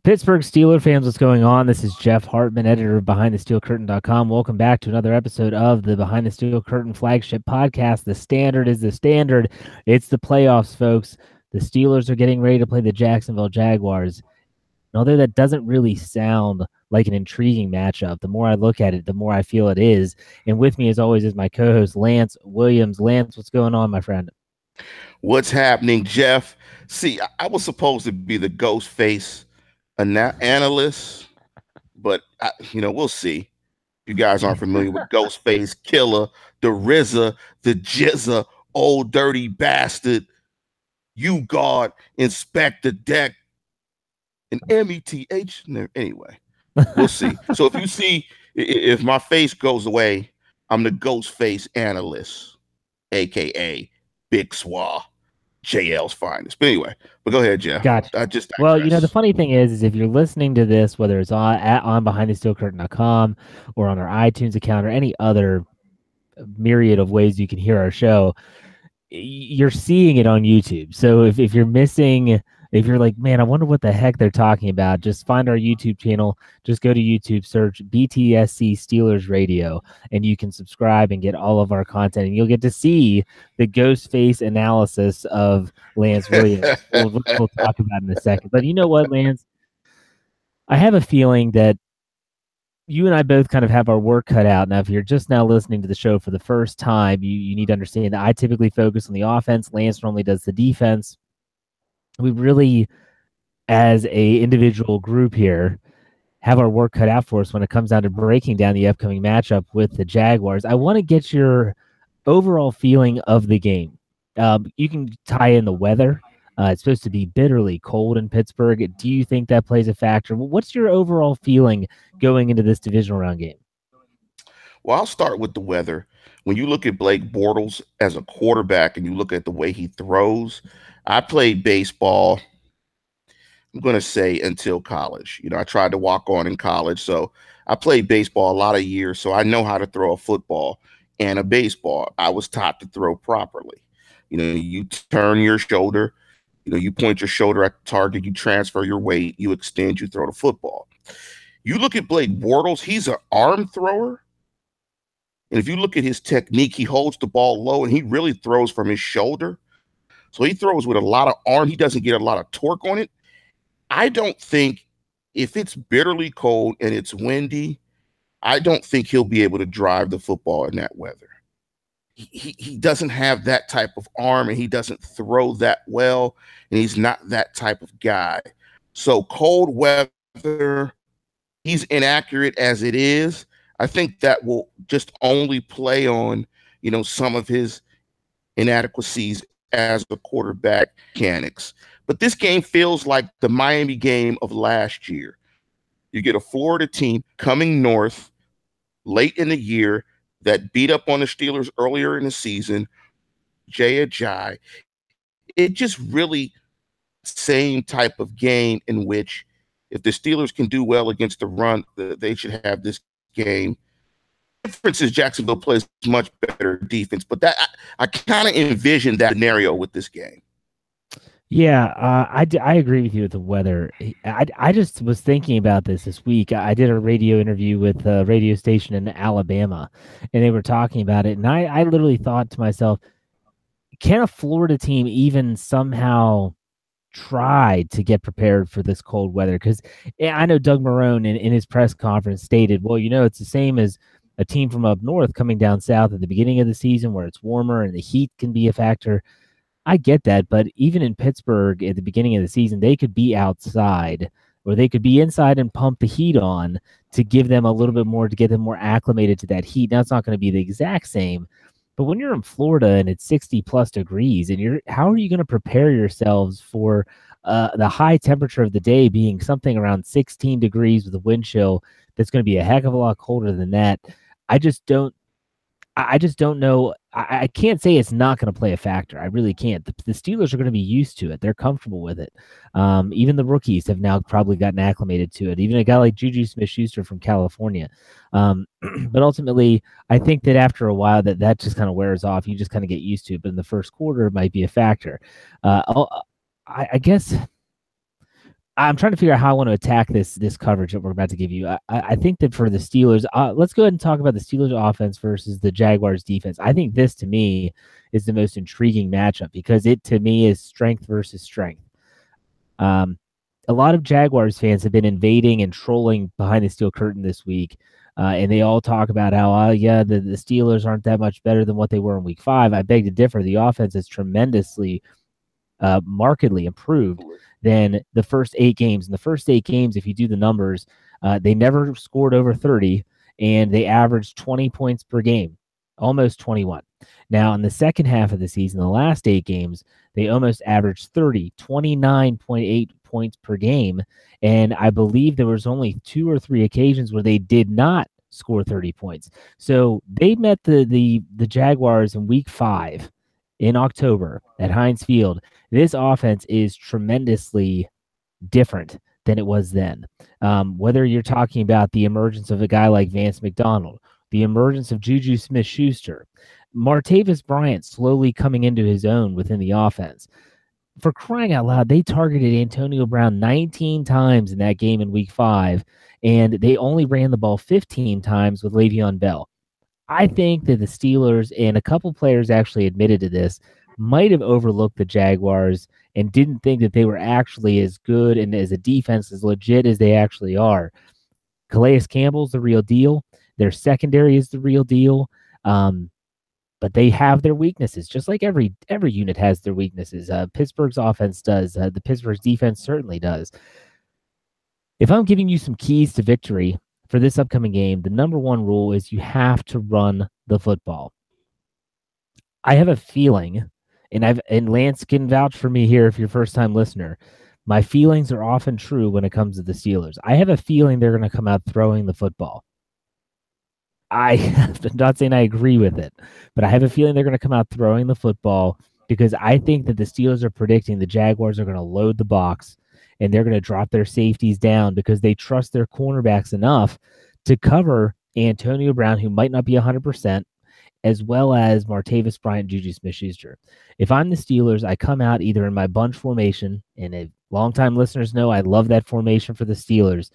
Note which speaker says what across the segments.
Speaker 1: Pittsburgh Steelers fans, what's going on? This is Jeff Hartman, editor of BehindTheSteelCurtain.com. Welcome back to another episode of the Behind the Steel Curtain flagship podcast. The standard is the standard. It's the playoffs, folks. The Steelers are getting ready to play the Jacksonville Jaguars. And although that doesn't really sound like an intriguing matchup, the more I look at it, the more I feel it is. And with me, as always, is my co-host, Lance Williams. Lance, what's going on, my friend?
Speaker 2: What's happening, Jeff? See, I was supposed to be the ghost face analyst, but we'll see. You guys aren't familiar with Ghostface Killer, the RZA, the Jizza, old dirty bastard, you guard, inspect the deck, and METH. Anyway, we'll see. So if my face goes away, I'm the Ghostface analyst, aka Big Swa. JL's finest. But anyway, go ahead, Jeff.
Speaker 1: Gotcha. Well, the funny thing is if you're listening to this, whether it's on BehindTheSteelCurtain.com or on our iTunes account or any other myriad of ways you can hear our show, you're seeing it on YouTube. So if you're missing, if you're like, man, I wonder what the heck they're talking about, just find our YouTube channel. Just go to YouTube, search BTSC Steelers Radio, and you can subscribe and get all of our content. And you'll get to see the ghost face analysis of Lance Williams. we'll talk about in a second. But you know what, Lance? I have a feeling that you and I both kind of have our work cut out. Now, if you're just now listening to the show for the first time, you need to understand that I typically focus on the offense. Lance normally does the defense. We really, as a individual group here, have our work cut out for us when it comes down to breaking down the upcoming matchup with the Jaguars. I want to get your overall feeling of the game. You can tie in the weather. It's supposed to be bitterly cold in Pittsburgh. Do you think that plays a factor? What's your overall feeling going into this divisional round game?
Speaker 2: Well, I'll start with the weather. When you look at Blake Bortles as a quarterback and you look at the way he throws, I played baseball, I'm going to say until college. I tried to walk on in college. So I played baseball a lot of years. So I know how to throw a football and a baseball. I was taught to throw properly. You turn your shoulder, you point your shoulder at the target, you transfer your weight, you extend, you throw the football. You look at Blake Bortles, he's an arm thrower. And if you look at his technique, he holds the ball low and he really throws from his shoulder. So he throws with a lot of arm. He doesn't get a lot of torque on it. I don't think if it's bitterly cold and it's windy, I don't think he'll be able to drive the football in that weather. He doesn't have that type of arm and he doesn't throw that well. And he's not that type of guy. So cold weather, he's inaccurate as it is. I think that will just only play on, some of his inadequacies as a quarterback mechanics. But this game feels like the Miami game of last year. You get a Florida team coming north late in the year that beat up on the Steelers earlier in the season. Jay Ajayi. It just really same type of game in which if the Steelers can do well against the run, they should have this game. The difference is Jacksonville plays much better defense, but that I kind of envision that scenario with this game.
Speaker 1: Yeah, I agree with you with the weather. I just was thinking about this week. I did a radio interview with a radio station in Alabama, and they were talking about it, and I literally thought to myself, can a Florida team even somehow try to get prepared for this cold weather? Because I know Doug Marrone in his press conference stated, well, it's the same as a team from up north coming down south at the beginning of the season where it's warmer and the heat can be a factor. I get that, but even in Pittsburgh at the beginning of the season, they could be outside or they could be inside and pump the heat on to give them a little bit more, to get them more acclimated to that heat. Now, it's not going to be the exact same, but when you're in Florida and it's 60 plus degrees and how are you going to prepare yourselves for the high temperature of the day being something around 16 degrees with a wind chill that's going to be a heck of a lot colder than that? I just don't know. I can't say it's not going to play a factor. I really can't. The Steelers are going to be used to it. They're comfortable with it. Even the rookies have now probably gotten acclimated to it. Even a guy like Juju Smith-Schuster from California. But ultimately, I think that after a while that just kind of wears off. You just kind of get used to it. But in the first quarter, it might be a factor. I guess I'm trying to figure out how I want to attack this coverage that we're about to give you. I think that for the Steelers, let's go ahead and talk about the Steelers offense versus the Jaguars defense. I think this to me is the most intriguing matchup because it to me is strength versus strength. A lot of Jaguars fans have been invading and trolling behind the steel curtain this week, and they all talk about how, yeah, the Steelers aren't that much better than what they were in Week 5. I beg to differ. The offense is tremendously markedly improved than the first 8 games. In the first 8 games, if you do the numbers, they never scored over 30, and they averaged 20 points per game, almost 21. Now, in the second half of the season, the last 8 games, they almost averaged 30, 29.8 points per game. And I believe there was only 2 or 3 occasions where they did not score 30 points. So they met the Jaguars in Week 5 in October at Heinz Field. This offense is tremendously different than it was then. Whether you're talking about the emergence of a guy like Vance McDonald, the emergence of Juju Smith-Schuster, Martavis Bryant slowly coming into his own within the offense. For crying out loud, they targeted Antonio Brown 19 times in that game in Week 5, and they only ran the ball 15 times with Le'Veon Bell. I think that the Steelers, and a couple players actually admitted to this, might have overlooked the Jaguars and didn't think that they were actually as good and as a defense as legit as they actually are. Calais Campbell's the real deal. Their secondary is the real deal. But they have their weaknesses, just like every unit has their weaknesses. Pittsburgh's offense does. The Pittsburgh's defense certainly does. If I'm giving you some keys to victory for this upcoming game, the number one rule is you have to run the football. I have a feeling, and Lance can vouch for me here if you're a first-time listener, my feelings are often true when it comes to the Steelers. I have a feeling they're going to come out throwing the football. I'm not saying I agree with it, but I have a feeling they're going to come out throwing the football because I think that the Steelers are predicting the Jaguars are going to load the box and they're going to drop their safeties down because they trust their cornerbacks enough to cover Antonio Brown, who might not be 100%, as well as Martavis Bryant, Juju Smith-Schuster. If I'm the Steelers, I come out either in my bunch formation, and if longtime listeners know I love that formation for the Steelers,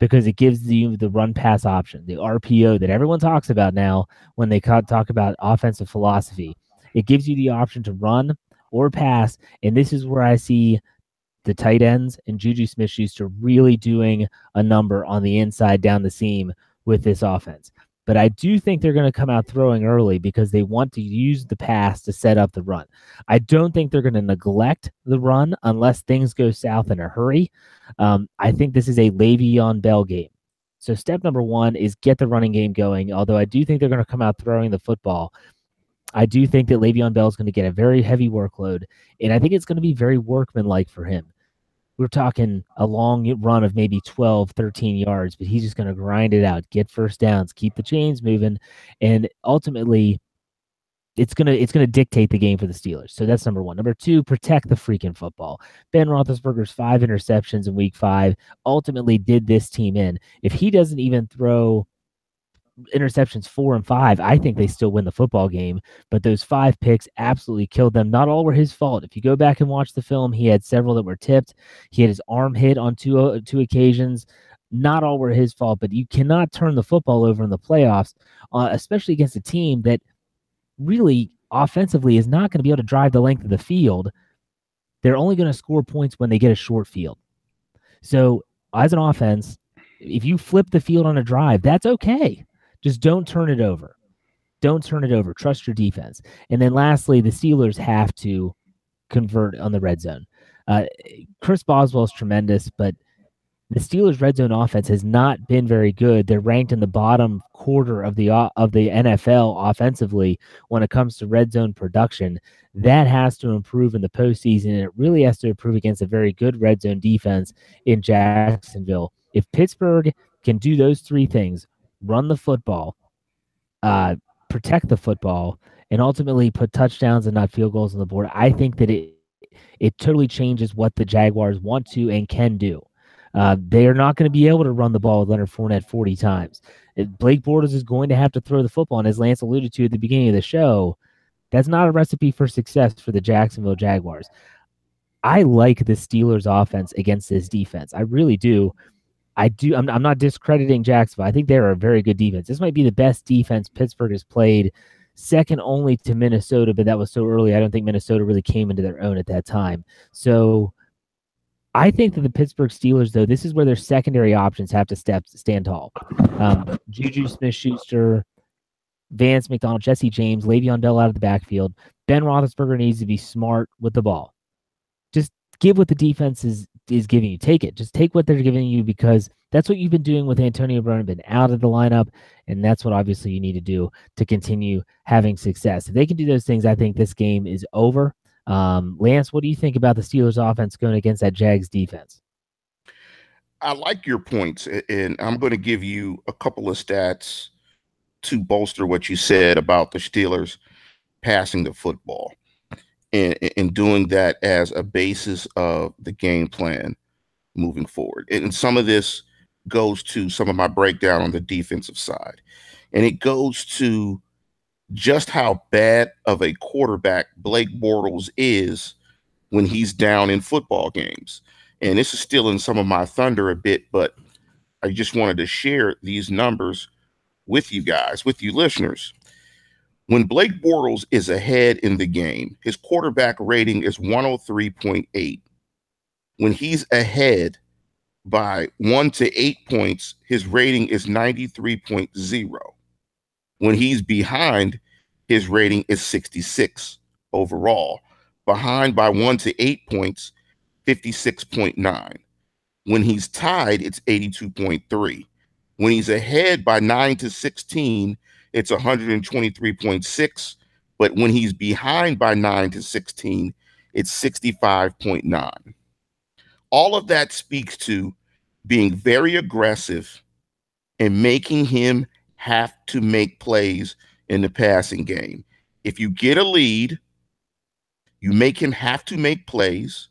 Speaker 1: because it gives you the run-pass option, the RPO that everyone talks about now when they talk about offensive philosophy. It gives you the option to run or pass, and this is where I see the tight ends and Juju Smith-Schuster really doing a number on the inside down the seam with this offense. But I do think they're going to come out throwing early because they want to use the pass to set up the run. I don't think they're going to neglect the run unless things go south in a hurry. I think this is a Le'Veon Bell game. So step number one is get the running game going, although I do think they're going to come out throwing the football. I do think that Le'Veon Bell is going to get a very heavy workload, and I think it's going to be very workmanlike for him. We're talking a long run of maybe 12, 13 yards, but he's just going to grind it out, get first downs, keep the chains moving, and ultimately it's going to dictate the game for the Steelers. So that's number one. Number two, protect the freaking football. Ben Roethlisberger's 5 interceptions in Week 5 ultimately did this team in. If he doesn't even throw interceptions 4 and 5, I think they still win the football game. But those 5 picks absolutely killed them. Not all were his fault. If you go back and watch the film, he had several that were tipped. He had his arm hit on two occasions. Not all were his fault, but you cannot turn the football over in the playoffs, especially against a team that really offensively is not going to be able to drive the length of the field. They're only going to score points when they get a short field. So as an offense, if you flip the field on a drive, that's okay. Just don't turn it over. Don't turn it over. Trust your defense. And then lastly, the Steelers have to convert on the red zone. Chris Boswell is tremendous, but the Steelers' red zone offense has not been very good. They're ranked in the bottom quarter of the NFL offensively when it comes to red zone production. That has to improve in the postseason, and it really has to improve against a very good red zone defense in Jacksonville. If Pittsburgh can do those 3 things, run the football, protect the football, and ultimately put touchdowns and not field goals on the board, I think that it totally changes what the Jaguars want to and can do. They are not going to be able to run the ball with Leonard Fournette 40 times. Blake Bortles is going to have to throw the football, and as Lance alluded to at the beginning of the show, that's not a recipe for success for the Jacksonville Jaguars. I like the Steelers offense against this defense. I really do. I'm not discrediting Jacksonville. I think they're a very good defense. This might be the best defense Pittsburgh has played, second only to Minnesota, but that was so early. I don't think Minnesota really came into their own at that time. So I think that the Pittsburgh Steelers, though, this is where their secondary options have to stand tall. Juju Smith-Schuster, Vance McDonald, Jesse James, Le'Veon Bell out of the backfield. Ben Roethlisberger needs to be smart with the ball. Just give what the defense is giving you. Take it. Just take what they're giving you, because that's what you've been doing with Antonio Brown, been out of the lineup, and that's what obviously you need to do to continue having success. If they can do those things, I think this game is over. Lance, what do you think about the Steelers offense going against that Jags defense?
Speaker 2: I like your points, and I'm going to give you a couple of stats to bolster what you said about the Steelers passing the football, and doing that as a basis of the game plan moving forward. And some of this goes to some of my breakdown on the defensive side, and it goes to just how bad of a quarterback Blake Bortles is when he's down in football games. And this is stealing some of my thunder a bit, but I just wanted to share these numbers with you guys, with you listeners. When Blake Bortles is ahead in the game, his quarterback rating is 103.8. When he's ahead by 1 to 8 points, his rating is 93.0. When he's behind, his rating is 66 overall. Behind by 1 to 8 points, 56.9. When he's tied, it's 82.3. When he's ahead by 9 to 16, it's 123.6. But when he's behind by 9 to 16, it's 65.9. All of that speaks to being very aggressive and making him have to make plays in the passing game. If you get a lead, you make him have to make plays,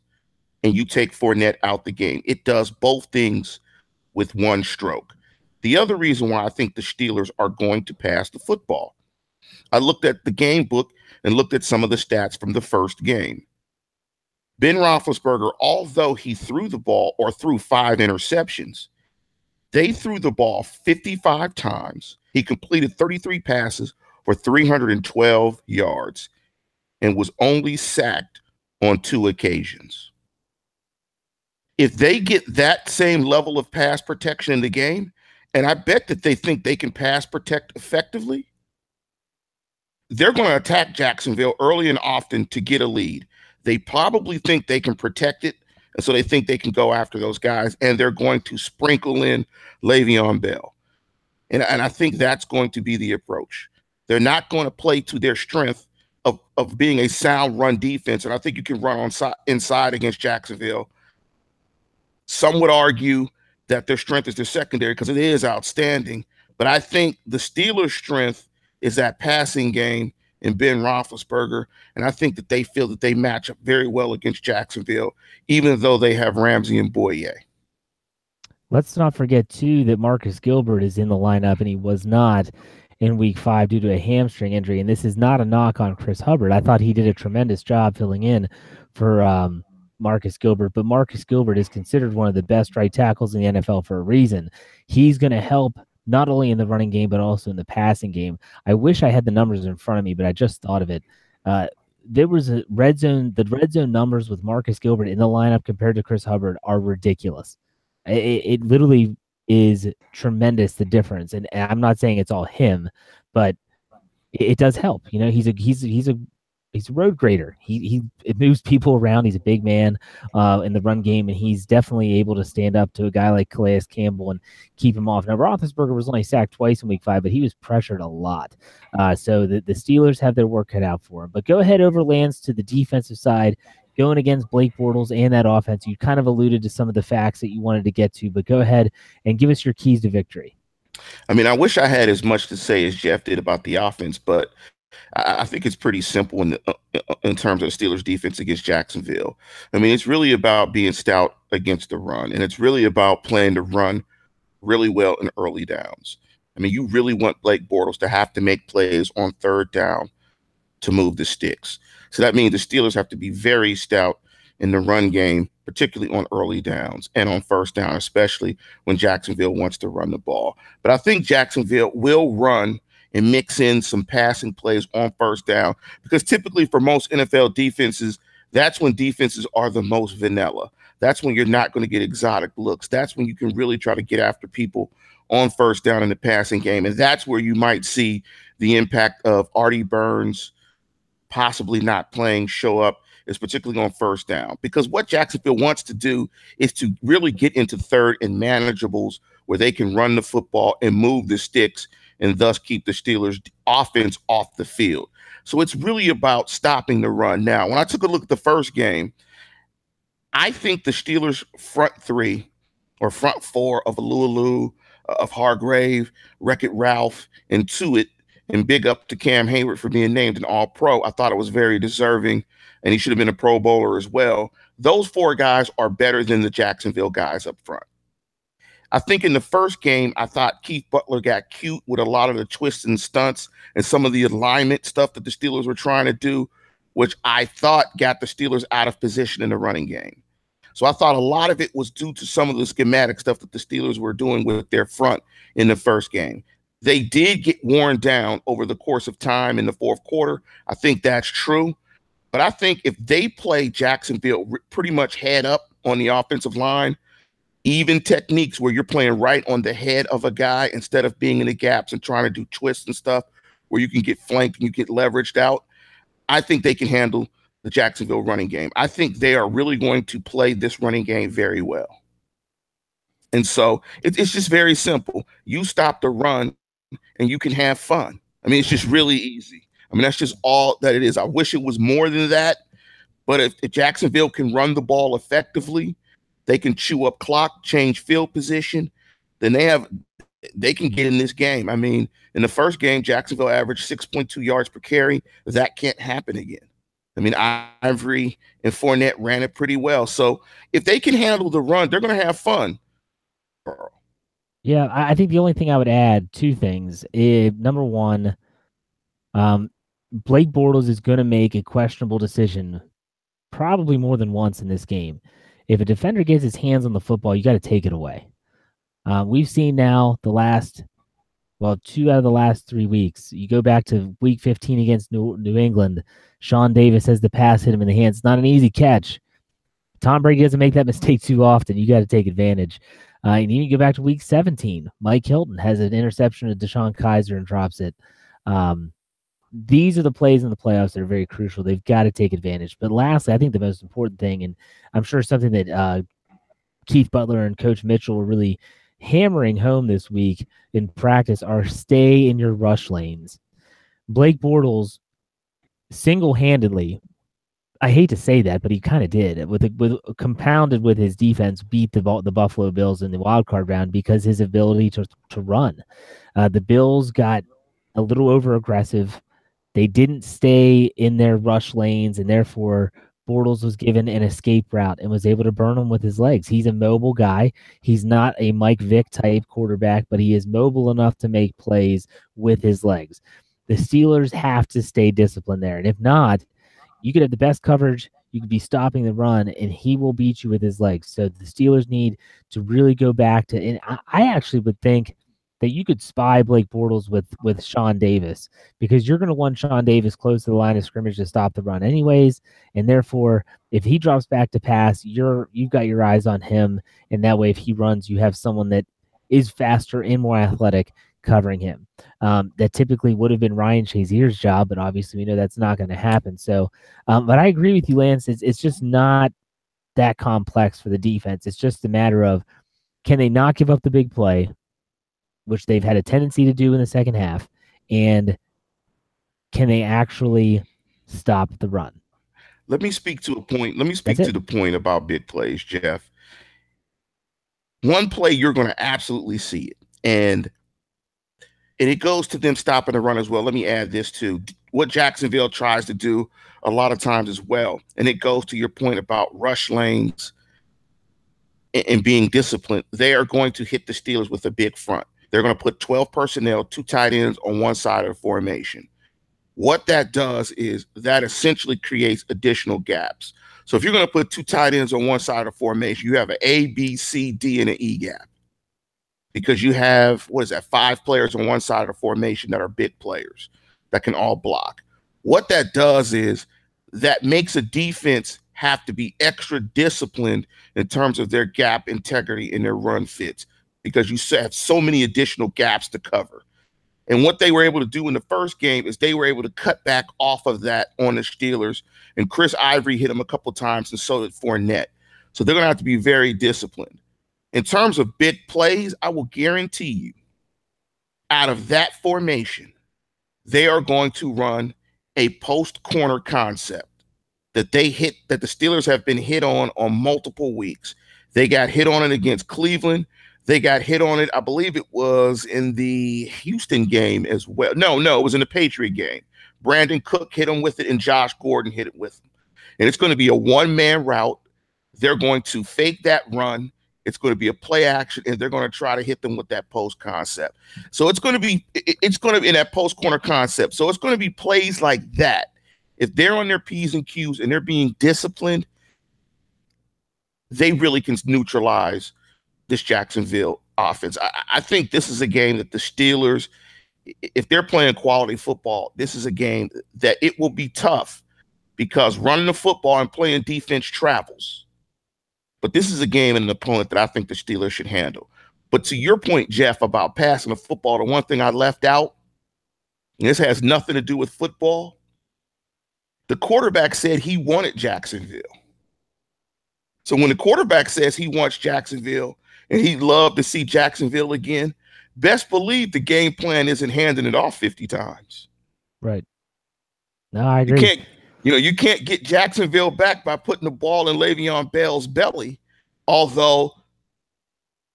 Speaker 2: and you take Fournette out the game. It does both things with one stroke. The other reason why I think the Steelers are going to pass the football, I looked at the game book and looked at some of the stats from the first game. Ben Roethlisberger, although he threw the ball or threw 5 interceptions, they threw the ball 55 times. He completed 33 passes for 312 yards and was only sacked on 2 occasions. If they get that same level of pass protection in the game, and I bet that they think they can pass protect effectively, they're going to attack Jacksonville early and often to get a lead. They probably think they can protect it, and so they think they can go after those guys, and they're going to sprinkle in Le'Veon Bell. And I think that's going to be the approach. They're not going to play to their strength of being a sound run defense, and I think you can run inside against Jacksonville. Some would argue that their strength is their secondary because it is outstanding, but I think the Steelers' strength is that passing game in Ben Roethlisberger, and I think that they feel that they match up very well against Jacksonville, even though they have Ramsey and Boye.
Speaker 1: Let's not forget, too, that Marcus Gilbert is in the lineup, and he was not in week 5 due to a hamstring injury. And this is not a knock on Chris Hubbard. I thought he did a tremendous job filling in for Marcus Gilbert, but Marcus Gilbert is considered one of the best right tackles in the NFL for a reason. He's going to help not only in the running game, but also in the passing game. I wish I had the numbers in front of me, but I just thought of it. There was the red zone numbers with Marcus Gilbert in the lineup compared to Chris Hubbard are ridiculous. It literally is tremendous, the difference. And I'm not saying it's all him, but it does help. You know, he's a road grader. It moves people around. He's a big man in the run game, and he's definitely able to stand up to a guy like Calais Campbell and keep him off. Now, Roethlisberger was only sacked twice in week 5, but he was pressured a lot. So the Steelers have their work cut out for him. But go ahead over, Lance, to the defensive side, going against Blake Bortles and that offense. You kind of alluded to some of the facts that you wanted to get to, but go ahead and give us your keys to victory.
Speaker 2: I mean, I wish I had as much to say as Jeff did about the offense, but I think it's pretty simple in terms of Steelers defense against Jacksonville. I mean, it's really about being stout against the run, and it's really about playing the run really well in early downs. I mean, you really want Blake Bortles to have to make plays on 3rd down to move the sticks. So that means the Steelers have to be very stout in the run game, particularly on early downs and on first down, especially when Jacksonville wants to run the ball. But I think Jacksonville will run and mix in some passing plays on first down, because typically for most NFL defenses, that's when defenses are the most vanilla. That's when you're not going to get exotic looks. That's when you can really try to get after people on first down in the passing game. And that's where you might see the impact of Artie Burns possibly not playing show up, is particularly on first down. Because what Jacksonville wants to do is to really get into third and manageables where they can run the football and move the sticks and thus keep the Steelers' offense off the field. So it's really about stopping the run. Now, when I took a look at the first game, I think the Steelers' front three or front four of Alualu, of Hargrave, Wreck-It Ralph, and Tuitt, and big up to Cam Hayward for being named an All-Pro. I thought it was very deserving, and he should have been a Pro Bowler as well. Those four guys are better than the Jacksonville guys up front. I think in the first game, I thought Keith Butler got cute with a lot of the twists and stunts and some of the alignment stuff that the Steelers were trying to do, which I thought got the Steelers out of position in the running game. So I thought a lot of it was due to some of the schematic stuff that the Steelers were doing with their front in the first game. They did get worn down over the course of time in the fourth quarter. I think that's true. But I think if they play Jacksonville pretty much head up on the offensive line, even techniques where you're playing right on the head of a guy instead of being in the gaps and trying to do twists and stuff where you can get flanked and you get leveraged out, I think they can handle the Jacksonville running game. I think they are really going to play this running game very well. And so it's just very simple. You stop the run and you can have fun. I mean, it's just really easy. I mean, that's just all that it is. I wish it was more than that. But if Jacksonville can run the ball effectively, they can chew up clock, change field position, then they can get in this game. I mean, in the first game, Jacksonville averaged 6.2 yards per carry. That can't happen again. I mean, Ivory and Fournette ran it pretty well. So if they can handle the run, they're going to have fun.
Speaker 1: Yeah, I think the only thing I would add, two things. Number one, Blake Bortles is going to make a questionable decision probably more than once in this game. If a defender gets his hands on the football, you got to take it away. We've seen now two out of the last 3 weeks. You go back to week 15 against New England. Sean Davis has the pass hit him in the hands. It's not an easy catch. Tom Brady doesn't make that mistake too often. You got to take advantage. And you go back to week 17. Mike Hilton has an interception of Deshaun Kaiser and drops it. These are the plays in the playoffs that are very crucial. They've got to take advantage. But lastly, I think the most important thing, and I'm sure something that Keith Butler and Coach Mitchell were really hammering home this week in practice, are stay in your rush lanes. Blake Bortles single-handedly, I hate to say that, but he kind of did, with compounded with his defense, beat the Buffalo Bills in the wild card round because his ability to run. The Bills got a little over aggressive. They didn't stay in their rush lanes, and therefore Bortles was given an escape route and was able to burn them with his legs. He's a mobile guy. He's not a Mike Vick type quarterback, but he is mobile enough to make plays with his legs. The Steelers have to stay disciplined there. And if not, you could have the best coverage, you could be stopping the run, and he will beat you with his legs. So the Steelers need to really go back to, and I actually would think that you could spy Blake Bortles with Sean Davis, because you're going to want Sean Davis close to the line of scrimmage to stop the run anyways, and therefore, if he drops back to pass, you've got your eyes on him, and that way if he runs, you have someone that is faster and more athletic covering him. That typically would have been Ryan Shazier's job, but obviously we know that's not going to happen. So, but I agree with you, Lance. It's just not that complex for the defense. It's just a matter of, can they not give up the big play, which they've had a tendency to do in the second half, and can they actually stop the run?
Speaker 2: Let me speak to a point. Let me speak to the point about big plays, Jeff. One play you're going to absolutely see it, and it goes to them stopping the run as well. Let me add this too. What Jacksonville tries to do a lot of times as well, and it goes to your point about rush lanes and being disciplined. They are going to hit the Steelers with a big front. They're going to put 12 personnel, 2 tight ends on one side of the formation. What that does is that essentially creates additional gaps. So if you're going to put two tight ends on one side of formation, you have an A, B, C, D, and an E gap. Because you have, what is that, 5 players on one side of the formation that are big players that can all block. What that does is that makes a defense have to be extra disciplined in terms of their gap integrity and their run fits, because you have so many additional gaps to cover. And what they were able to do in the first game is they were able to cut back off of that on the Steelers. And Chris Ivory hit him a couple times, and so did Fournette. So they're going to have to be very disciplined. In terms of big plays, I will guarantee you, out of that formation, they are going to run a post corner concept that the Steelers have been hit on multiple weeks. They got hit on it against Cleveland. They got hit on it, I believe it was in the Houston game as well. No, it was in the Patriot game. Brandon Cook hit him with it, and Josh Gordon hit it with him. And it's going to be a one-man route. They're going to fake that run. It's going to be a play action, and they're going to try to hit them with that post concept. So it's going to be in that post corner concept. So it's going to be plays like that. If they're on their P's and Q's and they're being disciplined, they really can neutralize this Jacksonville offense. I think this is a game that the Steelers, if they're playing quality football, this is a game that it will be tough, because running the football and playing defense travels. But this is a game and an opponent that I think the Steelers should handle. But to your point, Jeff, about passing the football, the one thing I left out, and this has nothing to do with football, the quarterback said he wanted Jacksonville. So when the quarterback says he wants Jacksonville and he'd love to see Jacksonville again, best believe the game plan isn't handing it off 50 times.
Speaker 1: Right. No, I agree.
Speaker 2: You can't get Jacksonville back by putting the ball in Le'Veon Bell's belly. Although,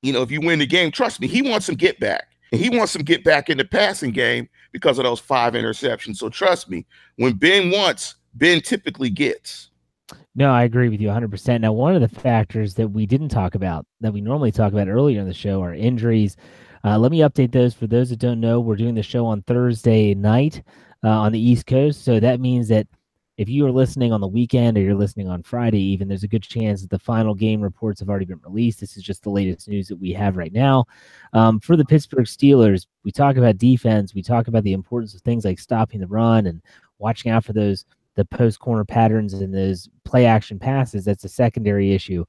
Speaker 2: if you win the game, trust me, he wants some get back. And he wants some get back in the passing game because of those 5 interceptions. So trust me, when Ben wants, Ben typically gets.
Speaker 1: No, I agree with you 100%. Now, one of the factors that we didn't talk about, that we normally talk about earlier in the show, are injuries. Let me update those. For those that don't know, we're doing the show on Thursday night on the East Coast. So that means that if you are listening on the weekend, or you're listening on Friday even, there's a good chance that the final game reports have already been released. This is just the latest news that we have right now. For the Pittsburgh Steelers, we talk about defense. We talk about the importance of things like stopping the run and watching out for the post corner patterns and those play action passes. That's a secondary issue.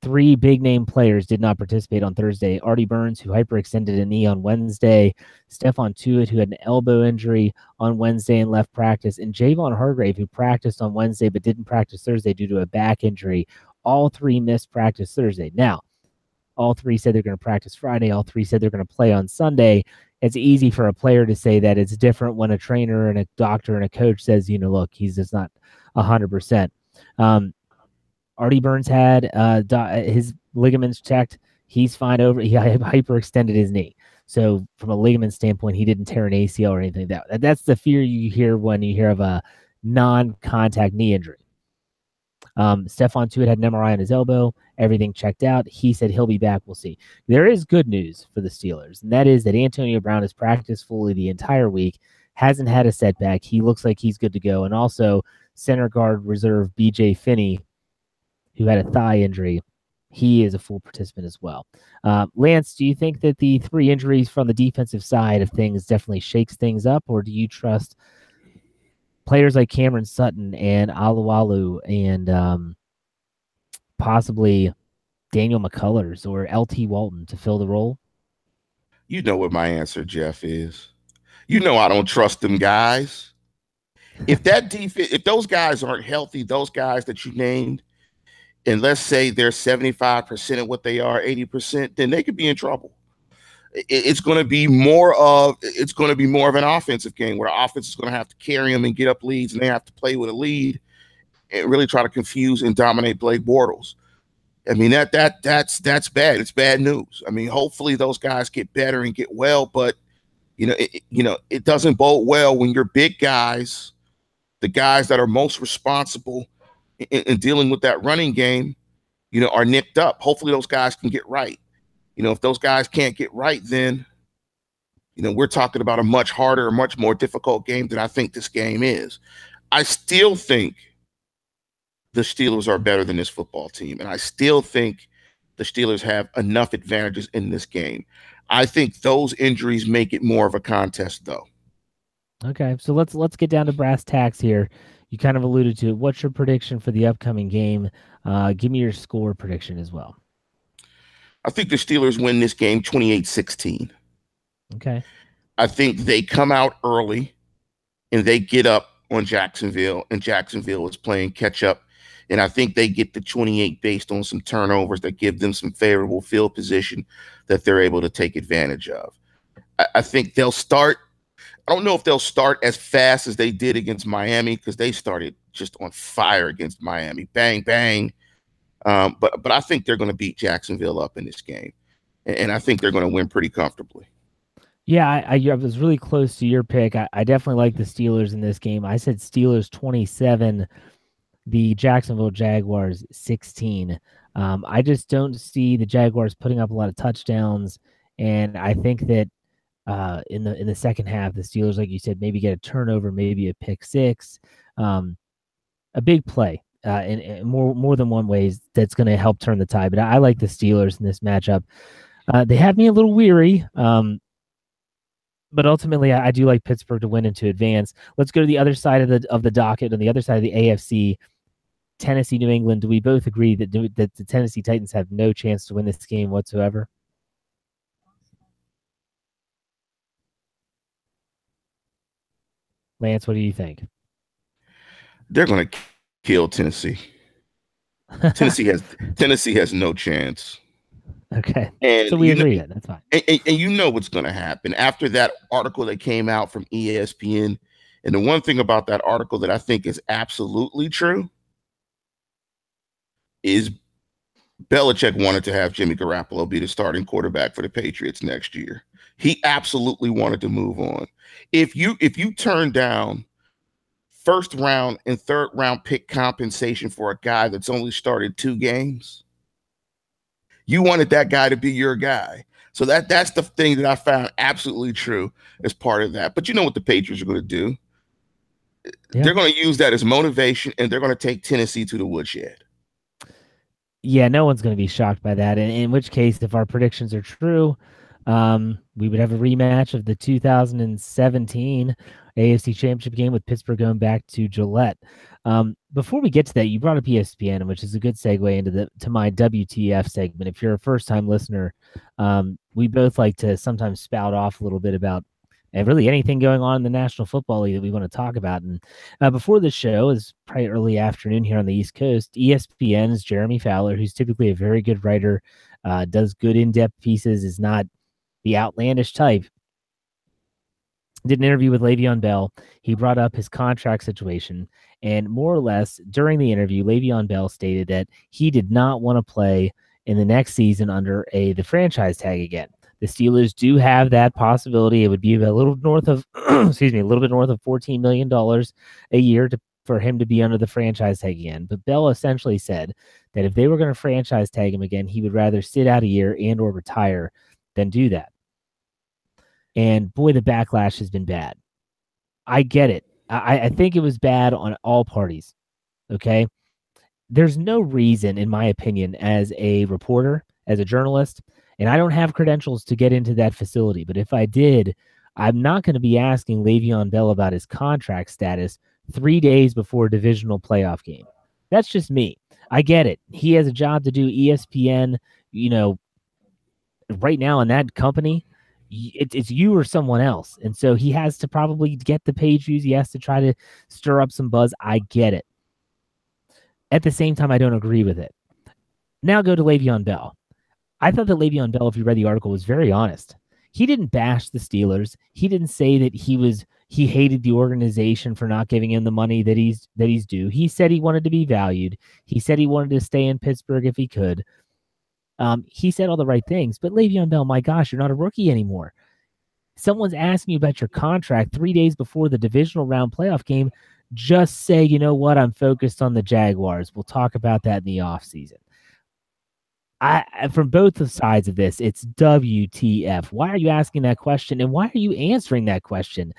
Speaker 1: 3 big name players did not participate on Thursday. Artie Burns, who hyperextended a knee on Wednesday. Stephon Tuitt, who had an elbow injury on Wednesday and left practice. And Javon Hargrave, who practiced on Wednesday but didn't practice Thursday due to a back injury. All 3 missed practice Thursday. Now, all 3 said they're going to practice Friday. All 3 said they're going to play on Sunday. It's easy for a player to say that. It's different when a trainer and a doctor and a coach says, look, he's just not 100%. Artie Burns had his ligaments checked. He's fine he hyperextended his knee. So from a ligament standpoint, he didn't tear an ACL or anything like that. That's the fear you hear when you hear of a non-contact knee injury. Stephon Tuitt had an MRI on his elbow. Everything checked out. He said he'll be back. We'll see. There is good news for the Steelers, and that is that Antonio Brown has practiced fully the entire week, hasn't had a setback. He looks like he's good to go. And also center guard reserve B.J. Finney, who had a thigh injury, he is a full participant as well. Lance, do you think that the 3 injuries from the defensive side of things definitely shakes things up, or do you trust players like Cameron Sutton and Alualu and possibly Daniel McCullers or L.T. Walton to fill the role?
Speaker 2: You know what my answer, Jeff, is. I don't trust them guys. If those guys aren't healthy, those guys that you named, and let's say they're 75% of what they are, 80%, then they could be in trouble. It's going to be more of an offensive game where the offense is going to have to carry them and get up leads, and they have to play with a lead and really try to confuse and dominate Blake Bortles. I mean, that's bad. It's bad news. I mean, hopefully those guys get better and get well, but it doesn't bode well when your big guys, the guys that are most responsible in dealing with that running game, are nicked up. Hopefully those guys can get right. If those guys can't get right, then, we're talking about a much harder, much more difficult game than I think this game is. I still think the Steelers are better than this football team. And I still think the Steelers have enough advantages in this game. I think those injuries make it more of a contest, though.
Speaker 1: Okay, so let's get down to brass tacks here. You kind of alluded to it. What's your prediction for the upcoming game? Give me your score prediction as well.
Speaker 2: I think the Steelers win this game 28-16.
Speaker 1: Okay.
Speaker 2: I think they come out early and they get up on Jacksonville, and Jacksonville is playing catch up. And I think they get the 28 based on some turnovers that give them some favorable field position that they're able to take advantage of. I think they'll start. I don't know if they'll start as fast as they did against Miami, because they started just on fire against Miami. Bang, bang. But I think they're going to beat Jacksonville up in this game. And I think they're going to win pretty comfortably.
Speaker 1: Yeah, I was really close to your pick. I definitely like the Steelers in this game. I said Steelers 27, the Jacksonville Jaguars 16. I just don't see the Jaguars putting up a lot of touchdowns, and I think that in the second half, the Steelers, like you said, maybe get a turnover, maybe a pick six, a big play in more than one ways that's going to help turn the tide. But I like the Steelers in this matchup. They have me a little weary, but ultimately I do like Pittsburgh to win and to advance. Let's go to the other side of the docket, on the other side of the AFC. Tennessee, New England. Do we both agree that the Tennessee Titans have no chance to win this game whatsoever? Lance, what do you think?
Speaker 2: They're going to kill Tennessee. Tennessee has no chance.
Speaker 1: Okay.
Speaker 2: And
Speaker 1: so we agree that. That's fine.
Speaker 2: And you know what's going to happen. After that article that came out from ESPN, and the one thing about that article that I think is absolutely true is Belichick wanted to have Jimmy Garoppolo be the starting quarterback for the Patriots next year. He absolutely wanted to move on. If you turn down first round and third round pick compensation for a guy that's only started 2 games, you wanted that guy to be your guy. So that's the thing that I found absolutely true as part of that. But you know what the Patriots are going to do? Yeah. They're going to use that as motivation, and they're going to take Tennessee to the woodshed.
Speaker 1: Yeah, no one's going to be shocked by that. And in which case, if our predictions are true, we would have a rematch of the 2017 AFC Championship game with Pittsburgh going back to Gillette. Before we get to that, you brought up ESPN, which is a good segue into my WTF segment. If you're a first-time listener, we both like to sometimes spout off a little bit about really anything going on in the National Football League that we want to talk about. And before the show, is probably early afternoon here on the East Coast, ESPN's Jeremy Fowler, who's typically a very good writer, does good in-depth pieces, is not the outlandish type, did an interview with Le'Veon Bell. He brought up his contract situation, and more or less during the interview, Le'Veon Bell stated that he did not want to play in the next season under the franchise tag again. The Steelers do have that possibility. It would be a little north of, excuse me, a little bit north of $14 million a year for him to be under the franchise tag again. But Bell essentially said that if they were going to franchise tag him again, he would rather sit out a year and or retire than do that. And boy, the backlash has been bad. I get it. I think it was bad on all parties. Okay. There's no reason, in my opinion, as a reporter, as a journalist, and I don't have credentials to get into that facility, but if I did, I'm not going to be asking Le'Veon Bell about his contract status 3 days before a divisional playoff game. That's just me. I get it. He has a job to do. ESPN, right now in that company, it's you or someone else. And so he has to probably get the page views. He has to try to stir up some buzz. I get it. At the same time, I don't agree with it. Now go to Le'Veon Bell. I thought that Le'Veon Bell, if you read the article, was very honest. He didn't bash the Steelers. He didn't say that he hated the organization for not giving him the money that he's due. He said he wanted to be valued. He said he wanted to stay in Pittsburgh if he could. He said all the right things, but Le'Veon Bell, my gosh, you're not a rookie anymore. Someone's asking you about your contract 3 days before the divisional round playoff game. Just say, you know what, I'm focused on the Jaguars. We'll talk about that in the offseason. From both sides of this, it's WTF. Why are you asking that question, and why are you answering that question?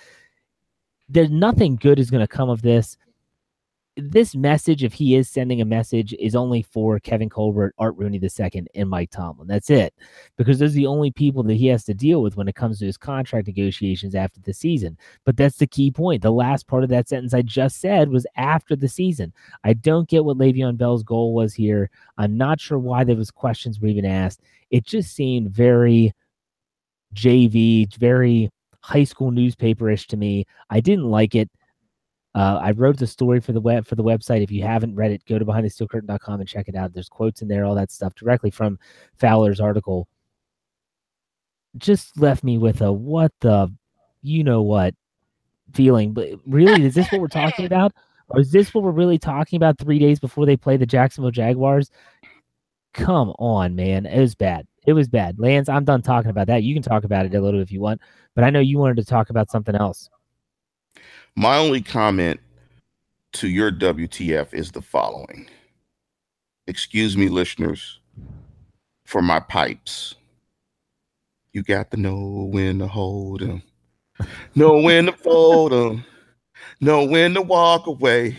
Speaker 1: There's nothing good is going to come of this. this message, if he is sending a message, is only for Kevin Colbert, Art Rooney II, and Mike Tomlin. That's it, because those are the only people that he has to deal with when it comes to his contract negotiations after the season. But that's the key point. The last part of that sentence I just said was after the season. I don't get what Le'Veon Bell's goal was here. I'm not sure why those questions were even asked. It just seemed very JV, very high school newspaper-ish to me. I didn't like it. I wrote the story for the website. If you haven't read it, go to behindthesteelcurtain.com and check it out. There's quotes in there, all that stuff directly from Fowler's article. Just left me with a what the you know what feeling. But really, is this what we're talking about? Or is this what we're really talking about 3 days before they play the Jacksonville Jaguars? Come on, man. It was bad. It was bad. Lance, I'm done talking about that. You can talk about it a little if you want, but I know you wanted to talk about something else.
Speaker 2: My only comment to your WTF is the following. Excuse me, listeners, for my pipes. You got to know when to hold them, know when to fold them, know when to walk away,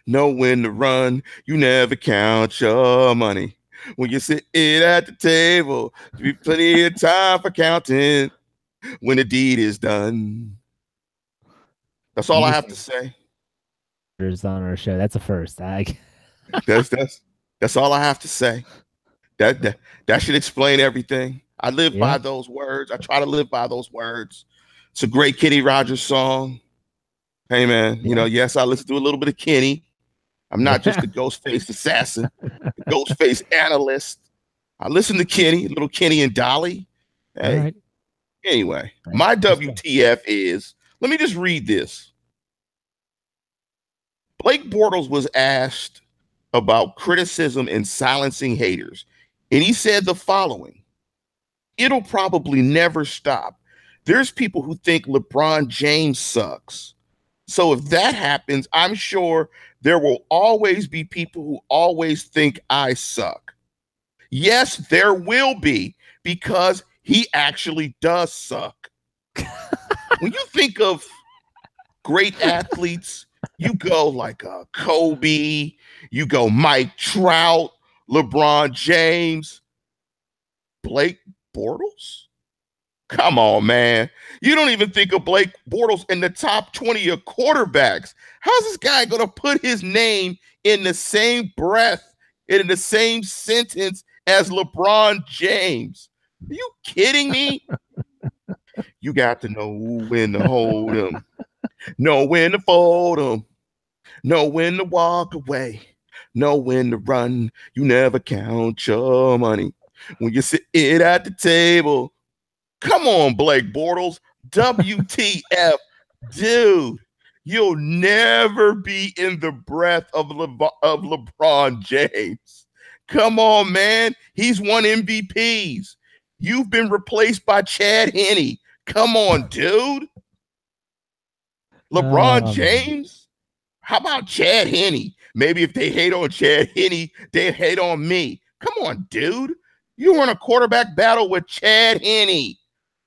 Speaker 2: know when to run. You never count your money. When you sit at the table, there'll be plenty of time for counting when the deed is done. That's all I have to say.
Speaker 1: On our show, that's a first.
Speaker 2: That's all I have to say. That should explain everything. I live by those words. I try to live by those words. It's a great Kenny Rogers song. Hey man, yes, I listen to a little bit of Kenny. I'm not just a Ghostface assassin, a Ghostface analyst. I listen to Kenny, little Kenny and Dolly. Hey. Right. Anyway, my WTF is, let me just read this. Blake Bortles was asked about criticism and silencing haters, and he said the following: it'll probably never stop. There's people who think LeBron James sucks. So if that happens, I'm sure there will always be people who always think I suck. Yes, there will be, because he actually does suck. When you think of great athletes, you go like Kobe, you go Mike Trout, LeBron James, Blake Bortles. Come on, man. You don't even think of Blake Bortles in the top 20 of quarterbacks. How's this guy going to put his name in the same breath, in the same sentence as LeBron James? Are you kidding me? You got to know when to hold him, know when to fold him, know when to walk away, know when to run. You never count your money when you sit at the table. Come on, Blake Bortles. WTF, dude. You'll never be in the breath of LeBron James. Come on, man. He's won MVPs. You've been replaced by Chad Henne. Come on, dude. LeBron James? How about Chad Henne? Maybe if they hate on Chad Henne, they hate on me. Come on, dude. You were in a quarterback battle with Chad Henne.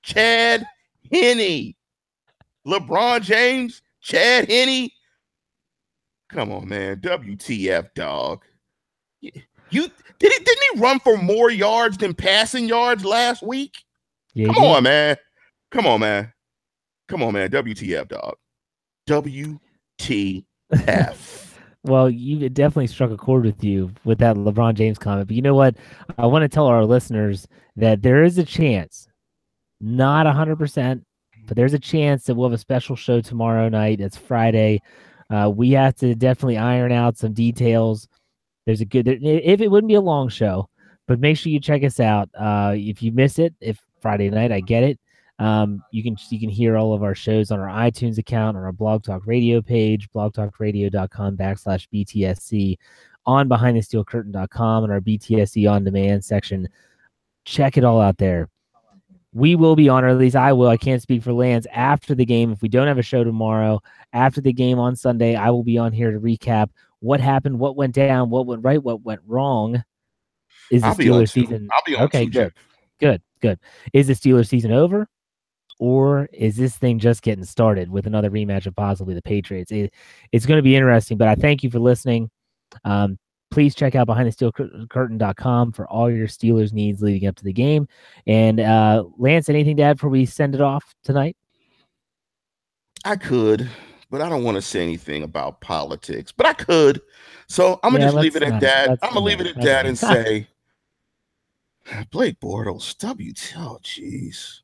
Speaker 2: Chad Henne. LeBron James, Chad Henne. Come on, man. WTF, dog. Didn't he run for more yards than passing yards last week? Yeah, Come on, man. WTF, dog. WTF.
Speaker 1: Well, you definitely struck a chord with you with that LeBron James comment. But you know what? I want to tell our listeners that there is a chance, not 100%, but there's a chance that we'll have a special show tomorrow night. It's Friday. We have to definitely iron out some details. There's a good, if it wouldn't be a long show, but make sure you check us out. If you miss it, if Friday night, I get it. You can hear all of our shows on our iTunes account, on our Blog Talk Radio page, blogtalkradio.com/BTSC, on behindthesteelcurtain.com, and our BTSC on demand section. Check it all out there. We will be on, or at least I will. I can't speak for Lance. After the game, if we don't have a show tomorrow, after the game on Sunday, I will be on here to recap what happened, what went down, what went right, what went wrong. Is the Steelers season?
Speaker 2: I'll be on
Speaker 1: okay, good. Is the Steelers season over? or is this thing just getting started with another rematch of possibly the Patriots? It's going to be interesting, but I thank you for listening. Please check out behindthesteelcurtain.com for all your Steelers needs leading up to the game. And Lance, anything to add before we send it off tonight?
Speaker 2: I could, but I don't want to say anything about politics, but I could. So I'm gonna
Speaker 1: Yeah,
Speaker 2: just leave it at that.
Speaker 1: let's
Speaker 2: I'm gonna leave it at that
Speaker 1: okay.
Speaker 2: and say Blake Bortles, oh jeez.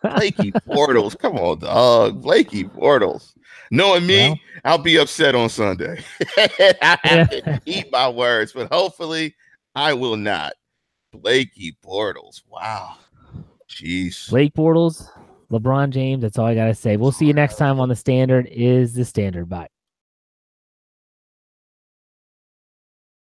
Speaker 2: Blakey Bortles, come on, dog. Blakey Bortles. Knowing
Speaker 1: Well,
Speaker 2: me, I'll be upset on Sunday. I have to
Speaker 1: yeah.
Speaker 2: eat my words, but hopefully I will not. Blakey Bortles. Wow. Jeez.
Speaker 1: Blake Bortles, LeBron James, that's all I got to say. We'll
Speaker 2: That's
Speaker 1: see
Speaker 2: all
Speaker 1: you
Speaker 2: I
Speaker 1: next
Speaker 2: gotta
Speaker 1: time
Speaker 2: say.
Speaker 1: on The Standard is The Standard. Bye.